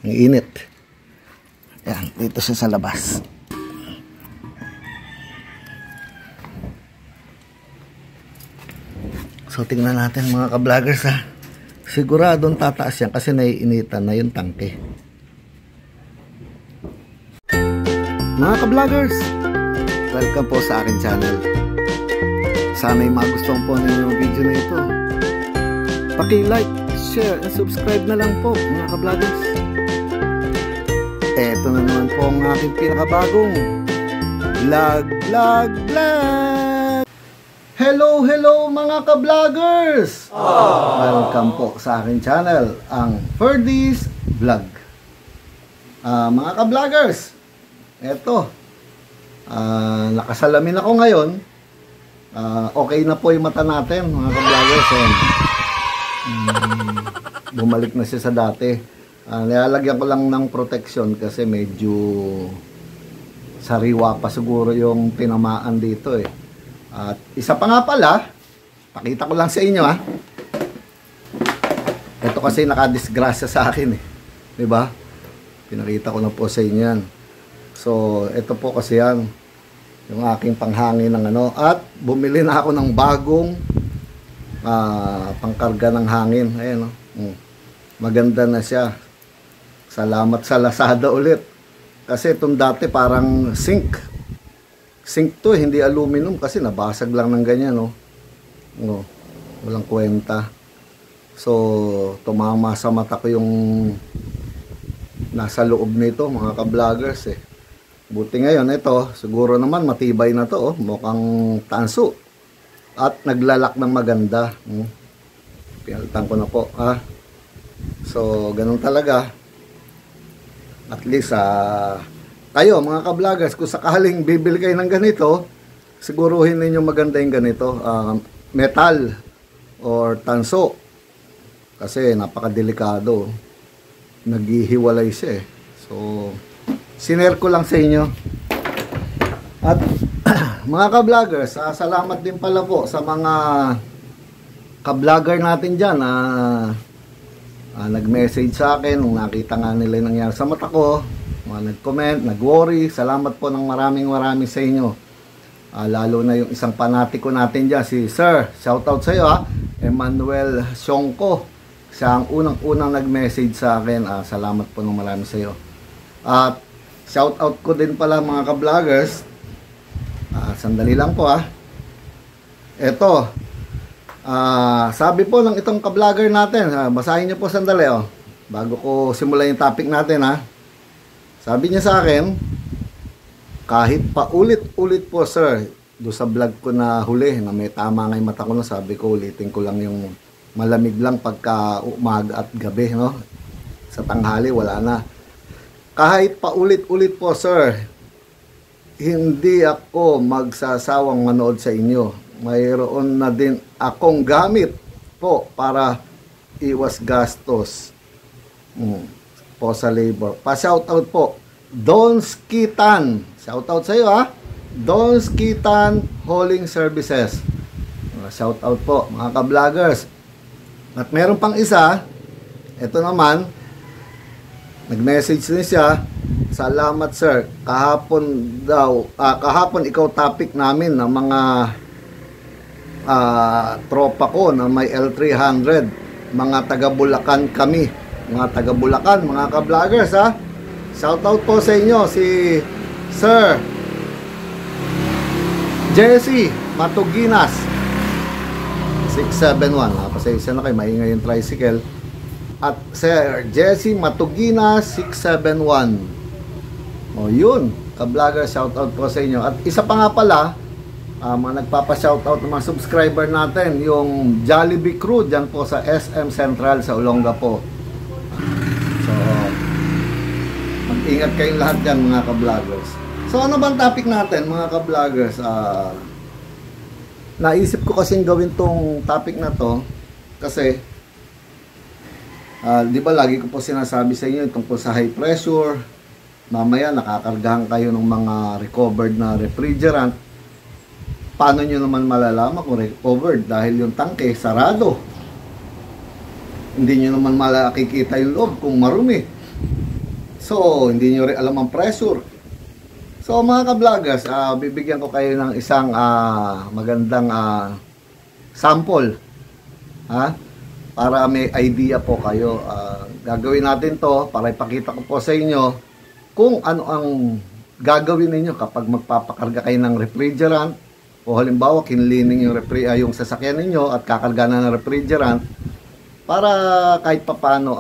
Ang init. Yan, dito siya sa labas. So tingnan natin mga ka-vloggers ha. Siguradong tataas yan kasi naiinitan na yung tangke. Mga ka-vloggers, welcome po sa akin channel. Sana'y magustuhan po ninyo yung video na ito. Paki-like, share, and subscribe na lang po mga ka-vloggers. Eto na naman po ang aking pinakabagong vlog. Hello mga ka-vloggers! Welcome po sa aking channel, ang Ferdy's Vlog. Mga ka-vloggers, eto, nakasalamin ako ngayon. Okay na po yung mata natin mga ka-vloggers. Bumalik na siya sa dati. Nilalagyan ko lang ng protection kasi medyo sariwa pa siguro yung tinamaan dito eh. At isa pa nga pala, pakita ko lang sa inyo ha. Ito kasi nakadisgrasya sa akin eh. Diba? Pinakita ko na po sa inyo yan. So, ito po kasi yan. Yung aking panghangin ng ano. At bumili na ako ng bagong pangkarga ng hangin. Ayan o. Maganda na siya. Salamat sa Lazada ulit. Kasi itong dati parang zinc. Zinc to, hindi aluminum kasi nabasag lang ng ganyan, no? No, walang kwenta. So, tumama sa mata ko yung nasa loob nito, mga ka-vloggers eh. Buti ngayon, ito, siguro naman matibay na to, oh. Mukhang tanso. At naglalak ng maganda. Pinalitan ko na po, ha? So, ganun talaga. At least, kayo mga ka-vloggers, kung sakaling bibili kayo ng ganito, siguruhin ninyo maganda yung ganito, metal or tanso, kasi napakadelikado, naghihiwalay siya eh. So sinare ko lang sa inyo. At mga ka-vloggers, salamat din pala po sa mga ka-vlogger natin dyan nag-message sa akin nung nakita nga nila yung nangyari sa mata ko, mga nag-comment, nag-worry. Salamat po ng maraming sa inyo. Lalo na yung isang panatiko natin dyan, si Sir. Shoutout sa iyo ha. Emmanuel Sionco. Siya ang unang nag-message sa akin. Salamat po ng marami sa iyo. At shoutout ko din pala mga ka-vloggers. Sandali lang po ha. Ito. Sabi po ng itong ka-vlogger natin. Basahin niyo po sandali oh. Bago ko simulan yung topic natin ha. Sabi niya sa akin, kahit pa ulit-ulit po sir, do sa vlog ko na huli, na may tama nga yung mata ko na, sabi ko ulitin ko lang yung malamig lang pagka umaga at gabi, no? Sa tanghali, wala na. Kahit pa ulit-ulit po sir, hindi ako magsasawang manood sa inyo. Mayroon na din akong gamit po para iwas gastos. Po sa labor. Pa-shoutout po. Don's Kitan. Shoutout sa iyo ha. Don's Kitan Hauling Services. Shoutout po mga ka-vloggers. At meron pang isa. Ito naman. Nag-message din siya. Salamat sir. Kahapon daw. Kahapon ikaw topic namin ng mga tropa ko na may L300. Mga taga Bulacan kami. Mga taga Bulacan, mga ka-vloggers ha. Shoutout po sa inyo si Sir Jesse Matuginas 671. Pasensya na kayo, maingay yung tricycle. At Sir Jesse Matuginas 671. O yun, ka-vlogger, shoutout po sa inyo. At isa pa nga pala, mga nagpapa-shoutout ng mga subscriber natin, yung Jollibee Crew dyan po sa SM Central sa Olongapo. So, mag-ingat kayong lahat dyan mga ka-vloggers. So, ano bang topic natin mga ka-vloggers? Naisip ko kasing gawin tong topic na to kasi di ba lagi ko po sinasabi sa inyo tungkol sa high pressure. Mamaya nakakargahan kayo ng mga recovered na refrigerant. Paano nyo naman malalaman kung recovered? Dahil yung tangke sarado. Hindi nyo naman makikita yung loob kung marumi. So, hindi nyo rin alam ang pressure. So, mga ka-vloggers, bibigyan ko kayo ng isang magandang sample. Ha? Para may idea po kayo. Gagawin natin to para ipakita ko po sa inyo kung ano ang gagawin ninyo kapag magpapakarga kayo ng refrigerant o halimbawa kinlining yung sasakyan ninyo at kakarga na ng refrigerant para kahit papano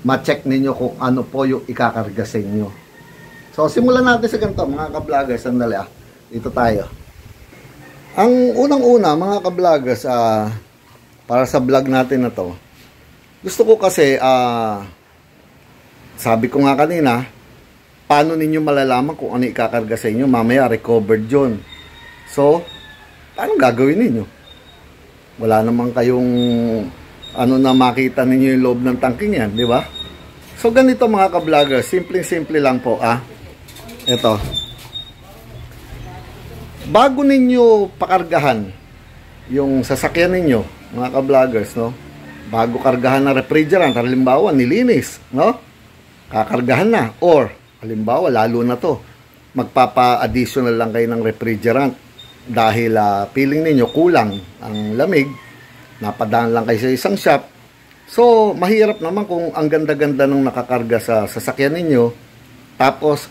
ma-check ninyo kung ano po yung ikakarga sa inyo. So, simulan natin sa ganito, mga ka-vloggers. Sandali dito tayo. Ang unang-una, mga ka-vloggers, para sa vlog natin na to, gusto ko kasi, sabi ko nga kanina, paano ninyo malalaman kung ano ikakarga sa inyo? Mamaya, recovered yun. So, paano gagawin ninyo? Wala naman kayong na makita ninyo yung loob ng tangking yan, di ba? So, ganito mga ka-vloggers, simple-simple lang po, Ito. Bago ninyo pakargahan yung sasakyan ninyo, mga ka-vloggers, no? Bago kargahan ng refrigerant, halimbawa, nilinis, no? Kakargahan na. Or, halimbawa, lalo na to, magpapa-additional lang kayo ng refrigerant dahil feeling ninyo kulang ang lamig, napadaan lang kayo sa isang shop. So, mahirap naman kung ang ganda-ganda ng nakakarga sa sasakyan ninyo, tapos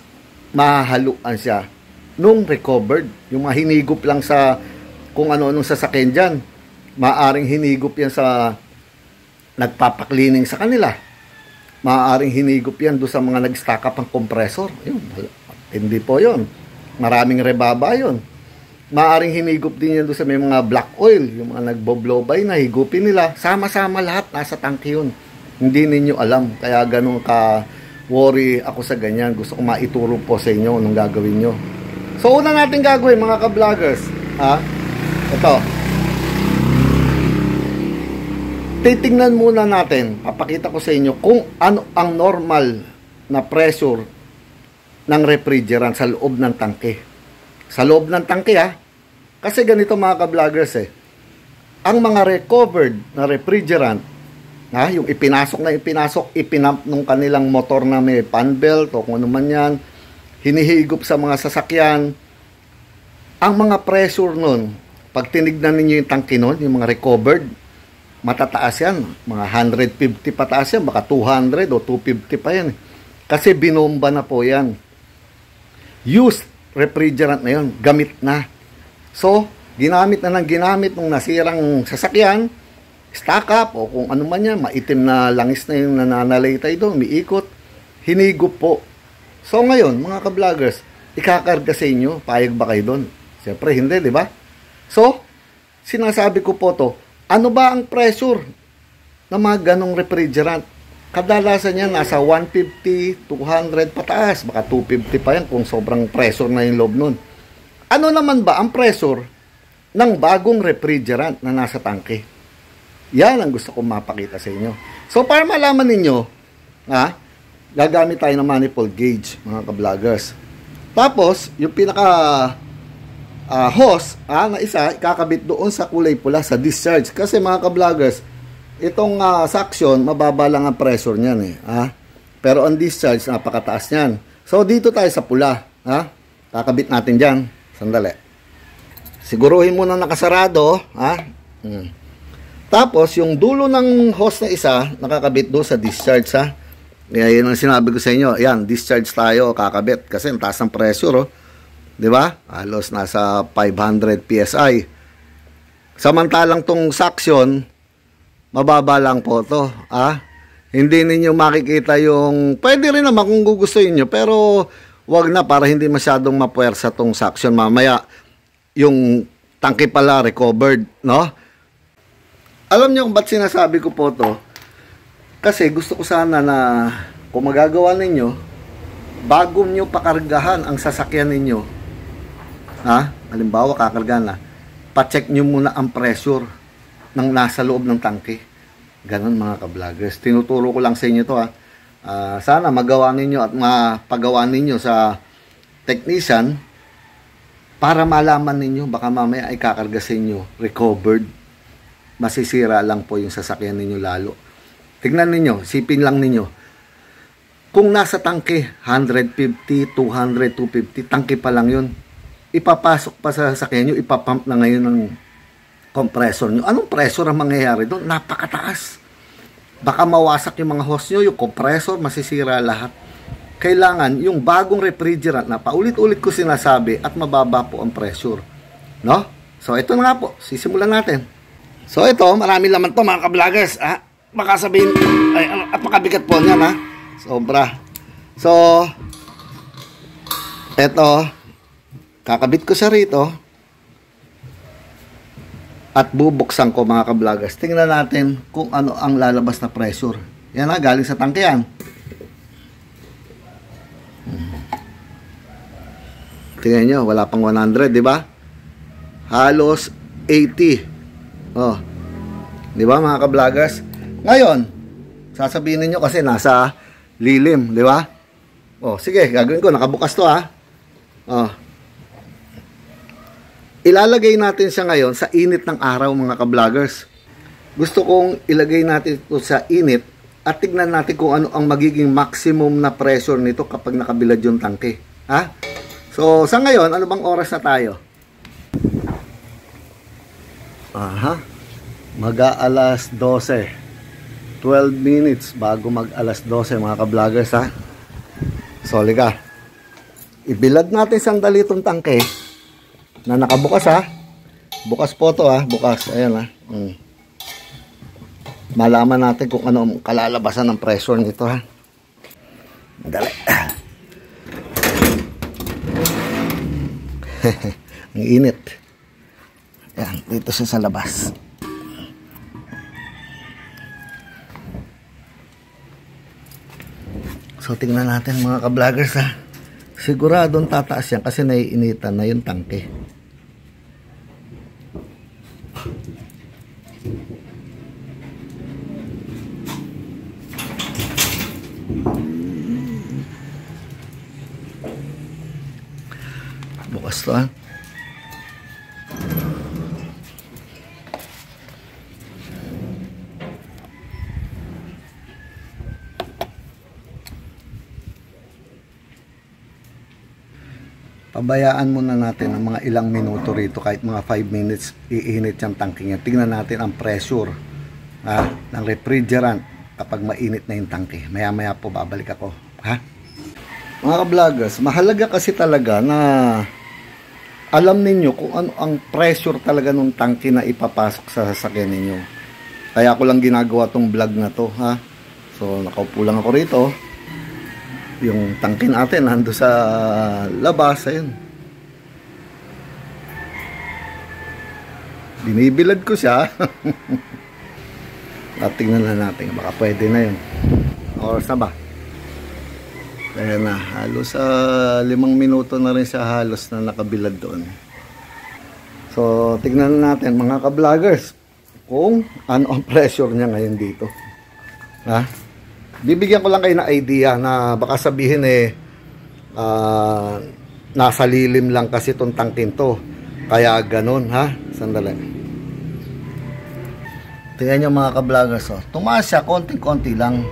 mahahaluan siya nung recovered. Yung mahinigop lang sa kung ano-anong sasakyan dyan. Maaring hinigop yan sa nagpapaklining sa kanila. Maaring hinigop yan doon sa mga nag-stack up ng compressor. Yun, hindi po yun. Maraming rebaba yun. Maaring hinigop din yan doon sa may mga black oil. Yung mga nagbo-blow by na higupin nila. Sama-sama lahat nasa tangke yun. Hindi ninyo alam. Kaya ganun ka worry ako sa ganyan. Gusto ko maituro po sa inyo anong gagawin nyo. So, una natin gagawin mga ka-vloggers. Ito. Titingnan muna natin. Papakita ko sa inyo kung ano ang normal na pressure ng refrigerant sa loob ng tangke. Sa loob ng tangke Kasi ganito mga ka-vloggers Ang mga recovered na refrigerant yung ipinamp nung kanilang motor na may fan belt o kung ano man yan, hinihigop sa mga sasakyan. Ang mga pressure nun, pag tinignan ninyo yung tangke nun, yung mga recovered, matataas yan. Mga 150 pataas yan, baka 200 o 250 pa yan. Kasi binomba na po yan. Used refrigerant na yun, gamit na. So, ginamit na ng ginamit nung nasirang sasakyan, stack up o kung ano man yan, maitim na langis na yung nananalaytay doon, umiikot, hinigop po. So ngayon, mga ka-vloggers, ikakarga sa inyo, payag ba kayo doon? Siyempre hindi, di ba? So, sinasabi ko po to, ano ba ang pressure ng mga ganong refrigerant? Kadalasan yan, nasa 150, 200 pataas, baka 250 pa yan kung sobrang pressure na yung loob nun. Ano naman ba ang pressure ng bagong refrigerant na nasa tangke? Yan ang gusto kong mapakita sa inyo. So, para malaman ninyo, gagamit tayo ng manifold gauge, mga ka-vloggers. Tapos, yung pinaka hose na isa, ikakabit doon sa kulay pula, sa discharge. Kasi mga ka-vloggers, itong suction, mababa lang ang pressure niyan Pero ang discharge, napakataas niyan. So, dito tayo sa pula. Kakabit natin dyan. Sandali. Siguruhin muna nakasarado. Tapos, yung dulo ng hose na isa, nakakabit doon sa discharge, Kaya yun ang sinabi ko sa inyo. Yan, discharge tayo, kakabit. Kasi ang taas ng pressure, di ba? Halos nasa 500 PSI. Samantalang tong suction, mababa lang po to. Hindi ninyo makikita yung, pwede rin naman kung gugustuhin nyo, pero wag na para hindi masyadong mapuwersa tong suction. Mamaya, yung tangke pala recovered, no? Alam nyo kung ba't sinasabi ko po to? Kasi gusto ko sana na kung magagawa ninyo, bago nyo pakargahan ang sasakyan ninyo, halimbawa kakargahan na, pacheck nyo muna ang pressure ng nasa loob ng tangke. Ganon mga ka-vloggers. Tinuturo ko lang sa inyo to sana magawa ninyo at mapagawa ninyo sa technician para malaman ninyo, baka mamaya ay kakarga sa inyo, recovered. Masisira lang po yung sasakyan ninyo lalo. Tignan ninyo, sipin lang ninyo. Kung nasa tangke, 150, 200, 250, tangke pa lang yun. Ipapasok pa sa sasakyan nyo, ipapump na ngayon ng compressor nyo. Anong pressure ang mangyayari doon? Napakataas. Baka mawasak yung mga hose nyo, yung compressor, masisira lahat. Kailangan yung bagong refrigerant na paulit-ulit ko sinasabi at mababa po ang pressure. No? So, ito na nga po. Sisimulan natin. So, ito, marami laman to mga ka-vloggers. Baka sabihin, ay, at makabigat po niyan, ha? Sobra. So, ito, kakabit ko siya rito at bubuksan ko mga ka-vloggers. Tingnan natin kung ano ang lalabas na pressure. Yan na, galing sa tangke yan. Tingnan nyo, wala pang 100, di ba? Halos 80. Oh. Di ba mga ka-vloggers? Ngayon, sasabihin niyo kasi nasa lilim, di ba? Oh, sige, gagawin ko, nakabukas to ha. Oh. Ilalagay natin siya ngayon sa init ng araw mga ka-vloggers. Gusto kong ilagay natin ito sa init at tignan natin kung ano ang magiging maximum na pressure nito kapag nakabilad yung tangke. Ha? So, sa ngayon, ano bang oras na tayo? Aha. Mag-aalas 12. 12 minutes bago mag-alas 12 mga ka-vloggers ha. So, liga. Ibilad natin sandali itong tangke na nakabukas ha. Bukas po to ha. Bukas. Ayan ha. Malaman natin kung ano ang kalalabasan ng pressure nito ha. Dali. Ang init. Ayan. Dito siya sa labas. So, tingnan natin mga ka-vloggers ha. Siguradong tataas yan kasi naiinitan na yung tangke. Bukas to ha. Pabayaan muna natin ang mga ilang minuto rito, kahit mga 5 minutes iinit yung tangke niya. Tingnan natin ang pressure ng refrigerant kapag mainit na yung tangke. Maya maya po babalik ako ha. Mga ka-vloggers, mahalaga kasi talaga na alam ninyo kung ano ang pressure talaga ng tangke na ipapasok sa sasakyan ninyo. Kaya ako lang ginagawa tong vlog na to ha. So nakaupo lang ako rito. Yung tangke natin nando sa labas, ayun. Binibilad ko siya. At tingnan na natin, baka pwede na yun. Oras na ba? Kaya na, halos 5 minuto na rin siya halos na nakabilad doon. So, tingnan na natin mga ka-vloggers kung ano ang pressure niya ngayon dito. Ha? Bibigyan ko lang kayo ng idea na baka sabihin nasa lilim lang kasi itong tangkin to. Kaya ganun ha. Sandali. Tingnan nyo mga ka-vloggers. Tumaas siya konting-konti lang.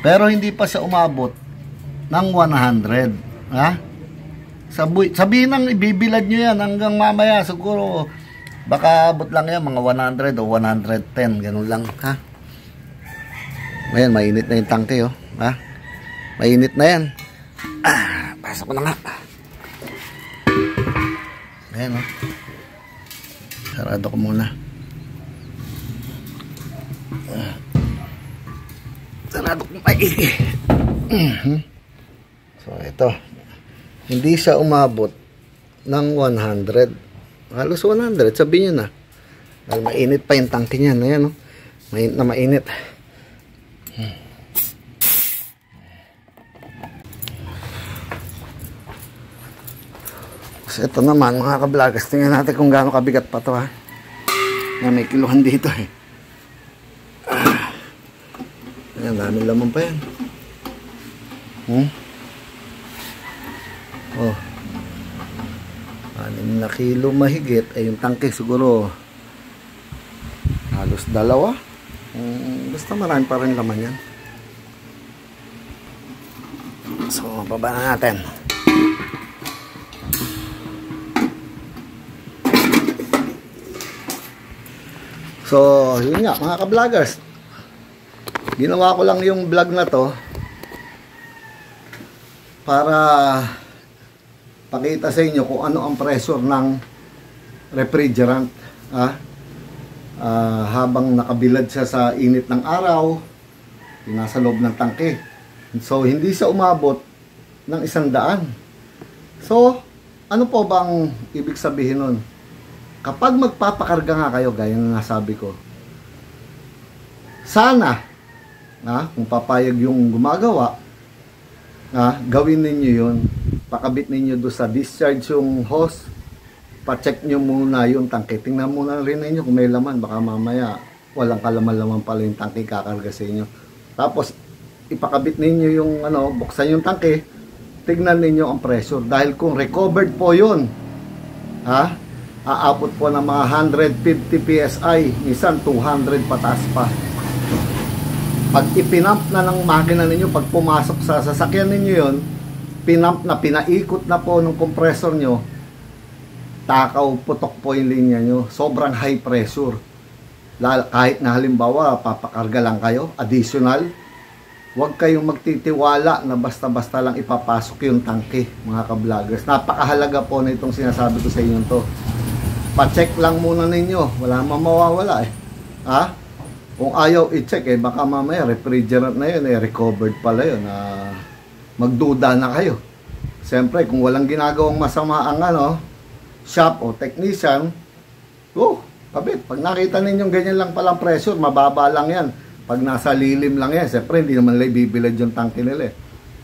Pero hindi pa siya umabot ng 100. Ha? Sabihin nang ibibilad nyo yan hanggang mamaya. Siguro baka abot lang yan mga 100 o 110. Ganun lang ha. Ayan, mainit na yung tangke, oh. Ha? Mainit na yan. Pasok ko na nga. Ayan, oh. Sarado ko muna. Sarado ko maigi. So, ito. Hindi siya umabot ng 100. Halos 100. Sabihin nyo na. Dahil mainit pa yung tangke niyan. Ayan, oh. Mainit na mainit. So, ito naman mga ka-vloggers, tingnan natin kung gaano kabigat pa to ha. May kiluhan dito eh. Ayan, daming laman pa yan. Oh, 6 na kilo mahigit. Ay yung tangke siguro halos 2. Basta marami pa rin laman yan. So, baba na natin. So, yun nga mga ka-vloggers. Ginawa ko lang yung vlog na to para pakita sa inyo kung ano ang pressure ng refrigerant. Habang nakabilad siya sa init ng araw, nasa loob ng tangke. So, hindi siya umabot ng 100. So, ano po bang ibig sabihin nun? Kapag magpapakarga nga kayo, gaya ng nasabi ko, sana, kung papayag yung gumagawa, gawin ninyo yun. Pakabit ninyo doon sa discharge yung hose. Pa-check nyo muna yung tangke. Tingnan muna rin ninyo kung may laman. Baka mamaya walang kalaman-laman pala yung tangke kakarga sa inyo. Tapos, ipakabit ninyo yung, buksan yung tangke. Tignan ninyo ang pressure. Dahil kung recovered po yun, aabot po ng mga 150 PSI, minsan 200 pataas pa. Pag ipinump na ng makina ninyo, pag pumasok sa sasakyan ninyo yun, pinump na, pinaikot na po ng compressor nyo, takaw, putok po yung linya nyo. Sobrang high pressure. Kahit na halimbawa, papakarga lang kayo, additional, huwag kayong magtitiwala na basta-basta lang ipapasok yung tangke, mga ka-vloggers. Napakahalaga po na itong sinasabi ko sa inyo to. Pa-check lang muna ninyo. Wala mang mawawala eh. Kung ayaw i-check baka mamaya refrigerant na yun recovered pala yun. Magduda na kayo. Siyempre, kung walang ginagawang masama ang shop o technician, kabit. Pag nakita ninyong ganyan lang palang pressure, mababa lang yan. Pag nasa lilim lang yan, siyempre hindi naman lang bibilad yung tangke nila eh.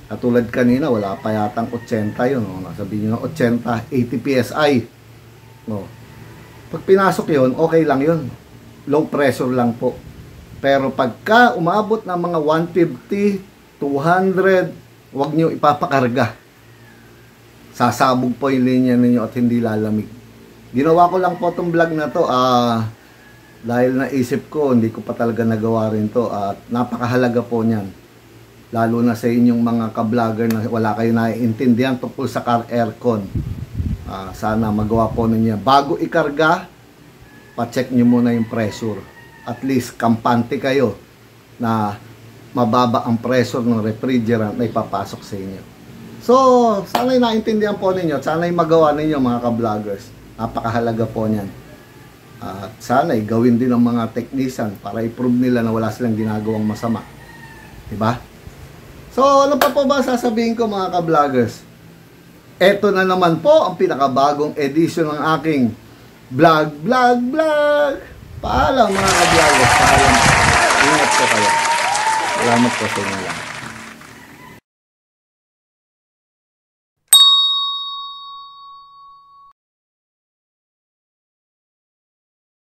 Katulad kanina, wala pa yatang 80 yun. Nasabihin nyo ng 80, 80 PSI. Pag pinasok yun, okay lang yun. Low pressure lang po. Pero pagka umabot ng mga 150, 200, huwag nyo ipapakarga. Sasabog po yung linya ninyo at hindi lalamig. Ginawa ko lang po itong vlog na to. Dahil naisip ko, hindi ko pa talaga nagawa rin to. At napakahalaga po niyan. Lalo na sa inyong mga ka-vlogger na wala kayo naiintindihan tungkol sa car aircon. Sana magawa po ninyo. Bago ikarga, pa-check nyo muna yung pressure. At least, kampante kayo na mababa ang pressure ng refrigerant na ipapasok sa inyo. So, sana'y naintindihan po ninyo. Sana'y magawa ninyo mga ka-vloggers. Napakahalaga po niyan. At sana'y gawin din ng mga technician para i-prove nila na wala silang ginagawang masama. Diba? So, ano pa po ba sasabihin ko mga ka-vloggers? Eto na naman po ang pinakabagong edition ng aking vlog. Paalam mga ka-vloggers. Paalam. Ingat po kayo. Salamat po sa inyo.